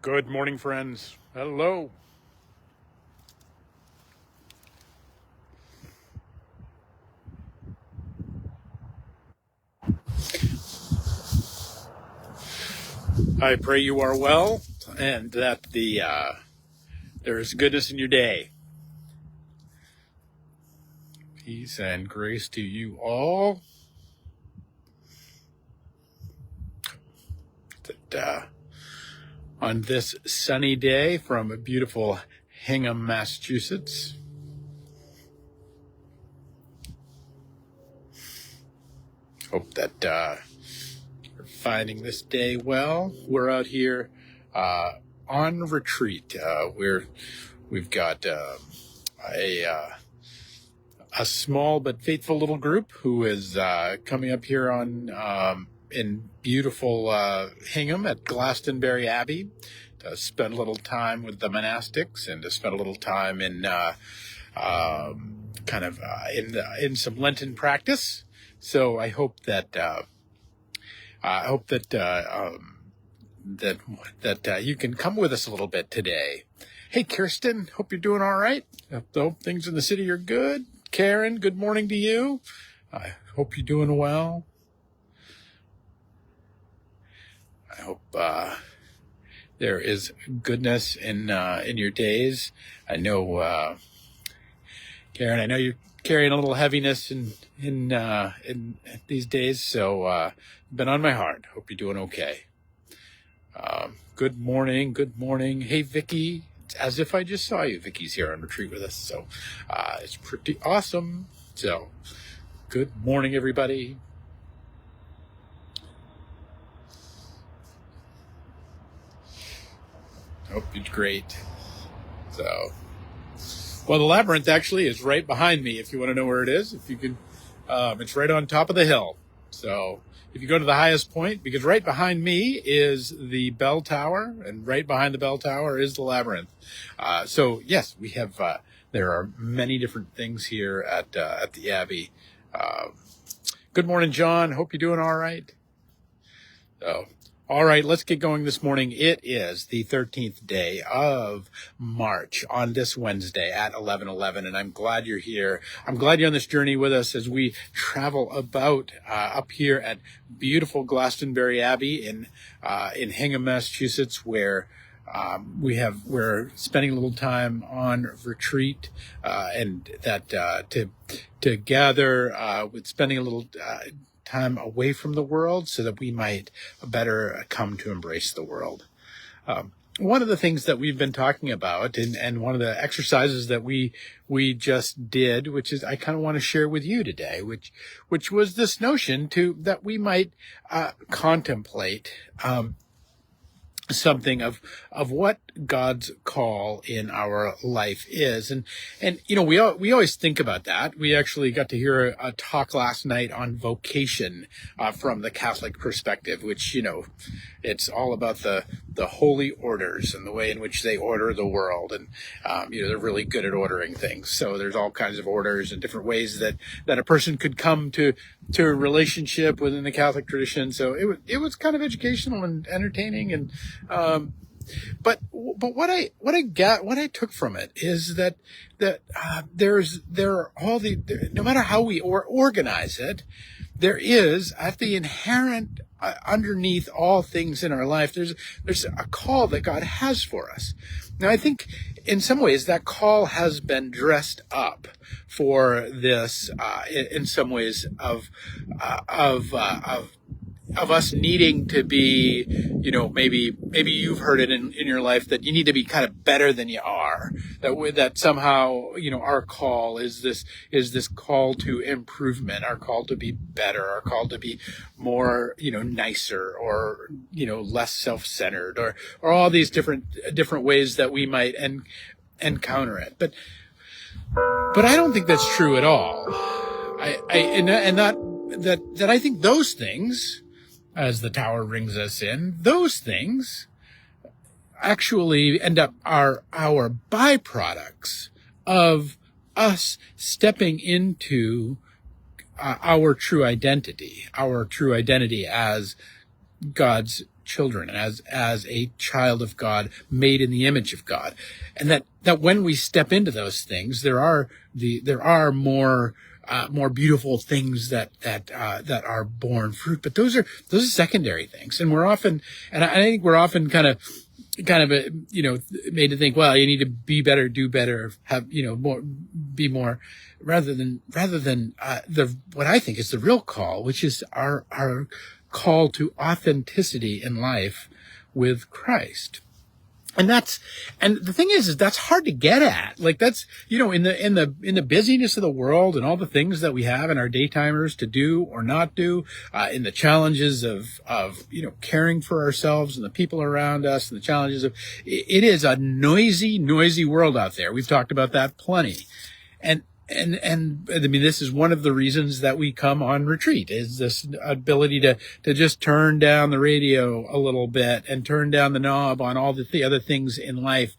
Good morning, friends. Hello. I pray you are well and that there is goodness in your day. Peace and grace to you all. That on this sunny day from beautiful Hingham, Massachusetts. Hope that you're finding this day well. We're out here on retreat. We've got a small but faithful little group who is coming up here on in beautiful Hingham at Glastonbury Abbey to spend a little time with the monastics and to spend a little time in in some Lenten practice. So I hope that you can come with us a little bit today. Hey, Kirsten, hope you're doing all right. Hope things in the city are good. Karen, good morning to you. I hope you're doing well. I hope there is goodness in your days. I know, Karen, I know you're carrying a little heaviness in these days, so been on my heart. Hope you're doing okay. Good morning. Good morning. Hey, Vicky. It's as if I just saw you. Vicky's here on retreat with us, so it's pretty awesome. So, good morning, everybody. Hope you're great. So, well, the labyrinth actually is right behind me. If you want to know where it is, if you can, it's right on top of the hill. So, if you go to the highest point, because right behind me is the bell tower, and right behind the bell tower is the labyrinth. So yes, we have. There are many different things here at the Abbey. Good morning, John. Hope you're doing all right. So, all right, let's get going this morning. It is the 13th day of March on this Wednesday at 11:11, and I'm glad you're here. I'm glad you're on this journey with us as we travel about up here at beautiful Glastonbury Abbey in Hingham, Massachusetts, where we're spending a little time on retreat, and that to gather with spending a little time away from the world so that we might better come to embrace the world. One of the things that we've been talking about and one of the exercises that we just did, which is I kind of want to share with you today, which was this notion that we might contemplate something of what God's call in our life is. And you know, we always think about that. We actually got to hear a talk last night on vocation from the Catholic perspective, which, you know, it's all about the holy orders and the way in which they order the world. And, you know, they're really good at ordering things. So there's all kinds of orders and different ways that a person could come to a relationship within the Catholic tradition. So it was kind of educational and entertaining. And, but what I took from it is that there are all no matter how we organize it, there is at the inherent underneath all things in our life, there's a call that God has for us. Now, I think in some ways that call has been dressed up for this, in some ways of us needing to be, you know, maybe you've heard it in your life that you need to be kind of better than you are. That somehow, you know, our call is this call to improvement, our call to be better, our call to be more, you know, nicer or, you know, less self-centered or all these different ways that we might encounter it. But I don't think that's true at all. That I think those things, as the tower rings us in, those things actually end up our byproducts of us stepping into our true identity as God's children, as a child of God, made in the image of God. And that when we step into those things, there are more beautiful things that are born fruit. But those are secondary things. And I think we're often kind of made to think, well, you need to be better, do better, have, more, be more, rather than what I think is the real call, which is our call to authenticity in life with Christ. And the thing is that's hard to get at. Like that's, in the busyness of the world and all the things that we have in our daytimers to do or not do, in the challenges of caring for ourselves and the people around us, and the challenges of, it is a noisy world out there. We've talked about that plenty. And I mean, this is one of the reasons that we come on retreat, is this ability to just turn down the radio a little bit and turn down the knob on all the other things in life,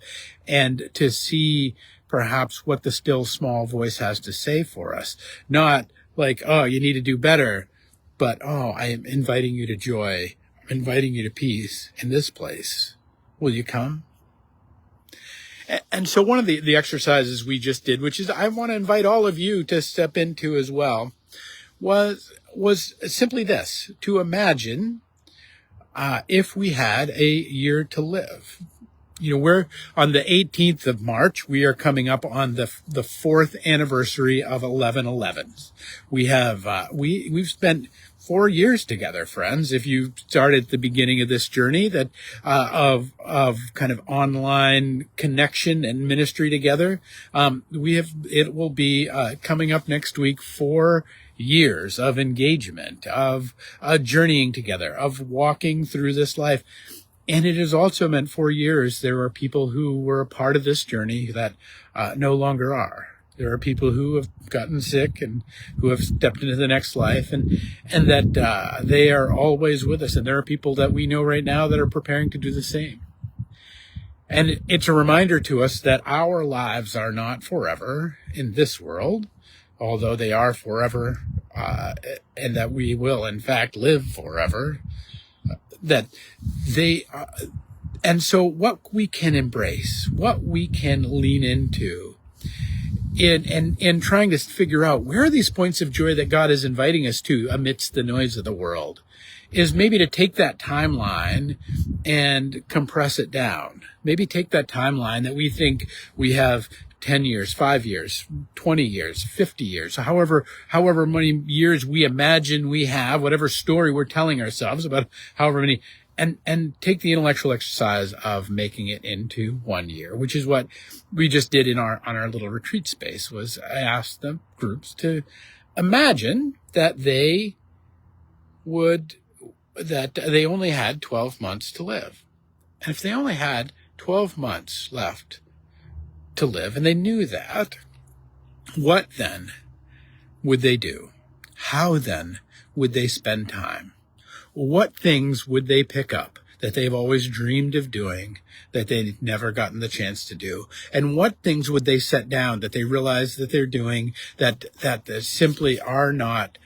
and to see perhaps what the still small voice has to say for us. Not like, oh, you need to do better, but, oh, I am inviting you to joy. I'm inviting you to peace in this place. Will you come? And so one of the exercises we just did, which is I want to invite all of you to step into as well, was simply this: to imagine if we had a year to live. We're on the 18th of March. We are coming up on the 4th anniversary of 11/11. We have we've spent 4 years together, friends. If you started at the beginning of this journey that of kind of online connection and ministry together, it will be coming up next week, 4 years of engagement, of journeying together, of walking through this life. And it has also meant 4 years there are people who were a part of this journey that no longer are. There are people who have gotten sick and who have stepped into the next life, and that they are always with us. And there are people that we know right now that are preparing to do the same. And it's a reminder to us that our lives are not forever in this world, although they are forever, and that we will, in fact, live forever. That they, and so what we can embrace, what we can lean into, in trying to figure out where are these points of joy that God is inviting us to amidst the noise of the world, is maybe to take that timeline and compress it down. Maybe take that timeline that we think we have 10 years, 5 years, 20 years, 50 years, however many years we imagine we have, whatever story we're telling ourselves about however many, and take the intellectual exercise of making it into 1 year, which is what we just did on our little retreat space. Was I asked the groups to imagine that they only had 12 months to live. And if they only had 12 months left to live, and they knew that, what then would they do? How then would they spend time? What things would they pick up that they've always dreamed of doing that they've never gotten the chance to do? And what things would they set down that they realize that they're doing that simply are not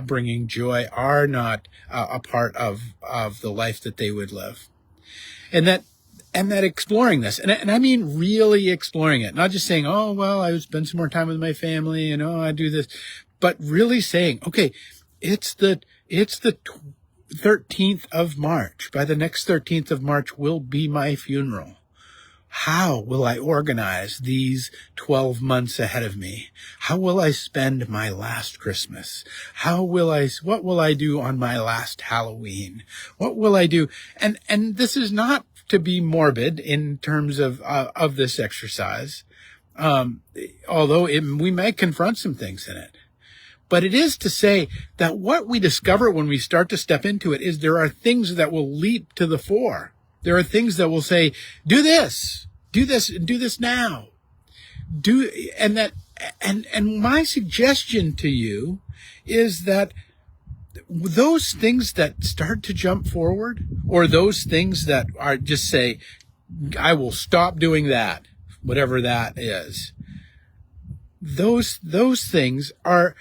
bringing joy, are not a part of the life that they would live? And that exploring this, and I mean really exploring it, not just saying, oh, well, I would spend some more time with my family, and I do this, but really saying, okay, it's the 13th of March. By the next 13th of March will be my funeral. How will I organize these 12 months ahead of me? How will I spend my last Christmas? What will I do on my last Halloween? What will I do? And this is not to be morbid in terms of this exercise, although we may confront some things in it. But it is to say that what we discover when we start to step into it is there are things that will leap to the fore. There are things that will say, do this, and do this now. And my suggestion to you is that those things that start to jump forward, or those things that are just say, I will stop doing that, whatever that is, those things are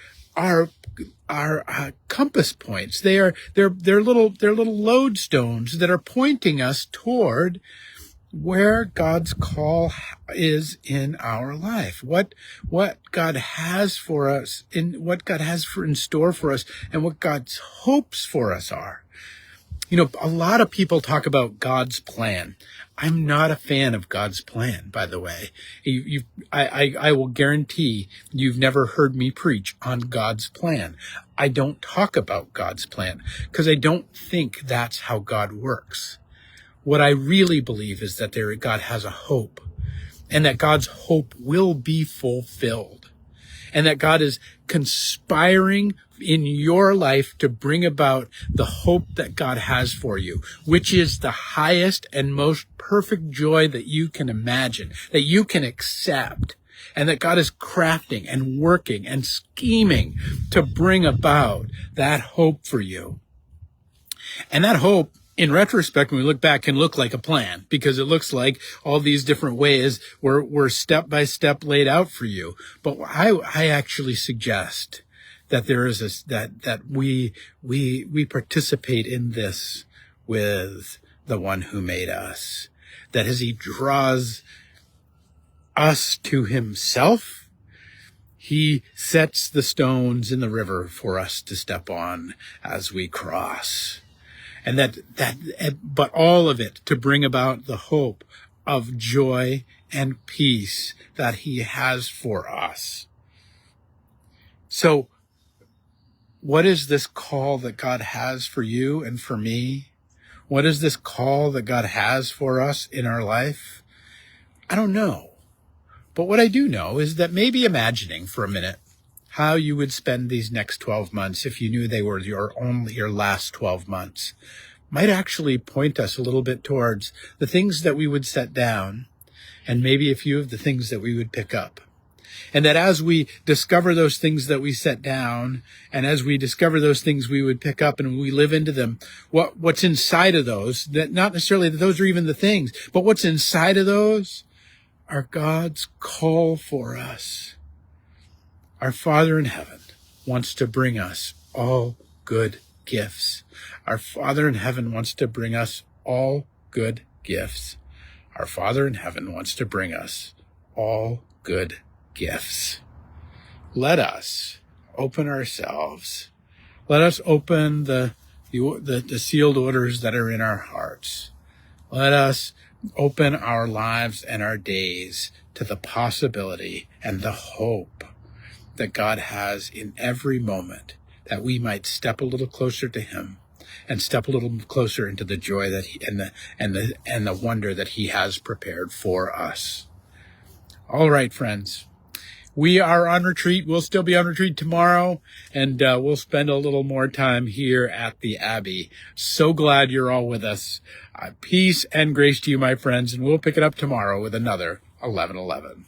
compass points. They're little lodestones that are pointing us toward where God's call is in our life, what God has for us, what God has in store for us, and what God's hopes for us are. You know, a lot of people talk about God's plan. I'm not a fan of God's plan, by the way. I will guarantee you've never heard me preach on God's plan. I don't talk about God's plan because I don't think that's how God works. What I really believe is that God has a hope, and that God's hope will be fulfilled, and that God is conspiring in your life to bring about the hope that God has for you, which is the highest and most perfect joy that you can imagine, that you can accept, and that God is crafting and working and scheming to bring about that hope for you. And that hope, in retrospect, when we look back, can look like a plan, because it looks like all these different ways were step by step laid out for you. But I actually suggest that there is that we participate in this with the one who made us, that as he draws us to himself, he sets the stones in the river for us to step on as we cross. And but all of it to bring about the hope of joy and peace that he has for us. So what is this call that God has for you and for me? What is this call that God has for us in our life? I don't know. But what I do know is that maybe imagining for a minute how you would spend these next 12 months if you knew they were your last 12 months might actually point us a little bit towards the things that we would set down, and maybe a few of the things that we would pick up. And that as we discover those things that we set down, and as we discover those things we would pick up and we live into them, what's inside of those, that not necessarily that those are even the things, but what's inside of those are God's call for us. Our Father in heaven wants to bring us all good gifts. Our Father in heaven wants to bring us all good gifts. Our Father in heaven wants to bring us all good gifts. Let us open ourselves. Let us open the sealed orders that are in our hearts. Let us open our lives and our days to the possibility and the hope that God has in every moment, that we might step a little closer to him and step a little closer into the joy that and the wonder that he has prepared for us. All right, friends. We are on retreat. We'll still be on retreat tomorrow, and we'll spend a little more time here at the Abbey. So glad you're all with us. Peace and grace to you, my friends, and we'll pick it up tomorrow with another 11:11.